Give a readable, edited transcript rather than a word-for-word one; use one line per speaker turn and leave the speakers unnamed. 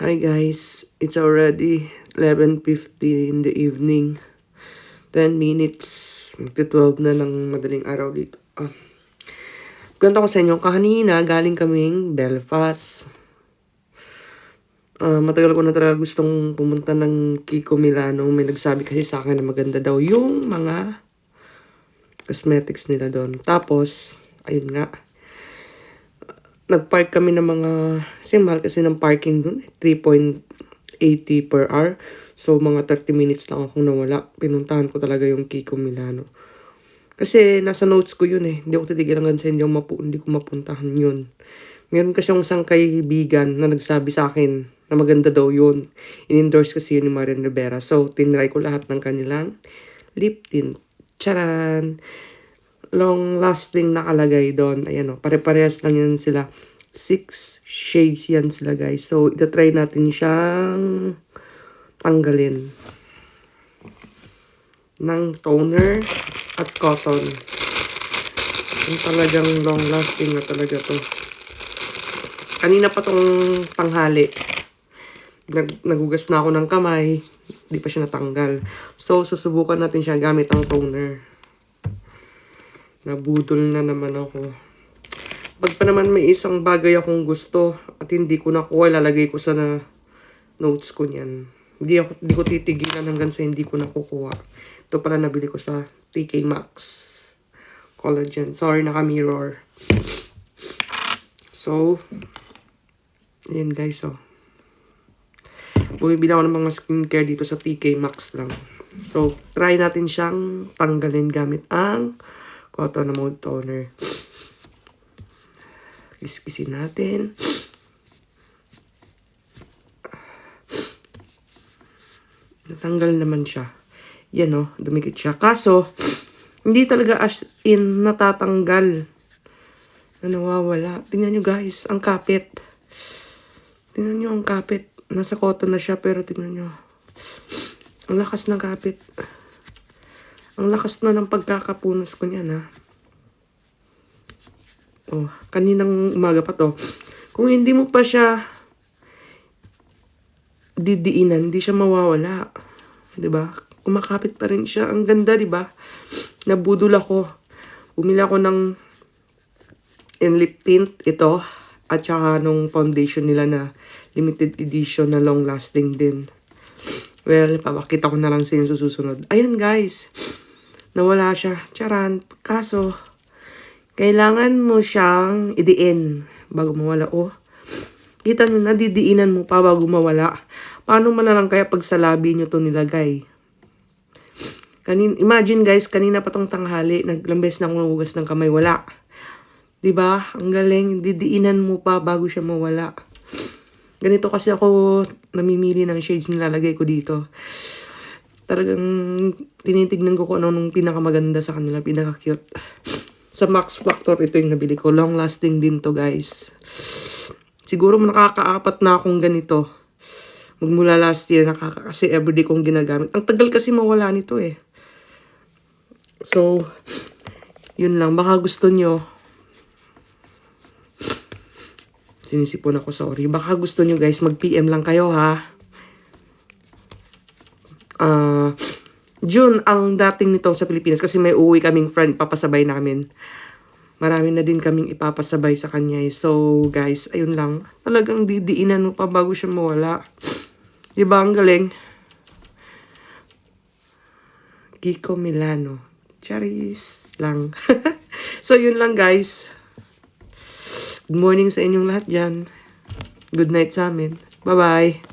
Hi guys, it's already 11:50 in the evening. 10 minutes, magti-12 na ng madaling araw dito. Kwento ko sa inyo, kanina galing kaming Belfast. Matagal ko na talaga gustong pumunta ng Kiko Milano. May nagsabi kasi sa akin na maganda daw yung mga cosmetics nila doon. Tapos, ayun nga, nag-park kami ng mga, kasi mahal kasi ng parking doon, 3.80 per hour. So, mga 30 minutes lang akong nawala. Pinuntahan ko talaga yung Kiko Milano. Kasi nasa notes ko yun eh. Hindi ako titigil hanggang sa hindi ko mapuntahan yun. Meron kasi yung isang kaibigan na nagsabi sa akin na maganda daw yun. In-endorse kasi yun ni Marian Rivera. So, tinry ko lahat ng kanilang lip tint. Charan! Long lasting nakalagay doon. Ayan o, pare-parehas lang yan sila. 6 shades yan sila guys. So, itatry natin siyang tanggalin ng toner at cotton. Yung talagang long lasting na talaga to. Kanina pa tong tanghali. Nagugas na ako ng kamay. Hindi pa siya natanggal. So, susubukan natin siya gamit ang toner. Nabudol na naman ako. Pag pa naman may isang bagay akong gusto at hindi ko nakuha, lalagay ko sa notes ko niyan. Hindi ko titigilan hanggang sa hindi ko nakukuha. Ito pala nabili ko sa TK Maxx Collagen. Sorry, naka-mirror. So, ayan guys, oh. Bumibili ako ng mga skincare dito sa TK Maxx lang. So, try natin siyang tanggalin gamit ang Cotton Mode Toner. Kiskisin natin. Natanggal naman siya. Yan o, dumikit siya. Kaso, hindi talaga as in natatanggal. Na nawawala. Tingnan nyo guys, ang kapit. Tingnan nyo ang kapit. Nasa cotton na siya, pero tingnan nyo. Ang lakas ng kapit. Ang lakas na ng pagkakapunos ko niyan, ha. Oh, kaninang umaga pa to. Kung hindi mo pa siya didiinan, hindi siya mawawala. 'Di ba? Kumakapit pa rin siya. Ang ganda, 'di ba? Nabudol ako. Bumili ako ng lip tint ito at saka nung foundation nila na limited edition na long lasting din. Well, papakita ko na lang sa inyo susunod. Ayan guys. Nawala siya. Charan. Kaso, kailangan mo siyang idiin bago mawala. Oh, kita nyo, nadidiinan mo pa bago mawala. Paano man na lang kaya pag sa labi nyo to nilagay? Imagine guys, kanina pa tong tanghali, naglambes na akong hugas ng kamay, wala. Diba? Ang galing, didiinan mo pa bago siya mawala. Ganito kasi ako namimili ng shades nilalagay ko dito. Talagang tinitignan ko kung anong pinakamaganda sa kanila, pinaka-cute. Sa Max Factor, ito yung nabili ko. Long lasting din to guys. Siguro nakakaapat na akong ganito. Magmula last year, kasi everyday kong ginagamit. Ang tagal kasi mawala nito eh. So, yun lang. Baka gusto nyo. Sinisipon ako, sorry. Baka gusto nyo guys, mag-PM lang kayo ha. June ang dating nito sa Pilipinas kasi may uuwi kaming friend, papasabay namin. Marami na din kaming ipapasabay sa kanya. So guys, ayun lang. Talagang didiinan mo pa bago siya mawala. Diba ang galing? Kiko Milano. Charis lang. So yun lang guys. Good morning sa inyong lahat dyan. Good night sa amin. Bye-bye.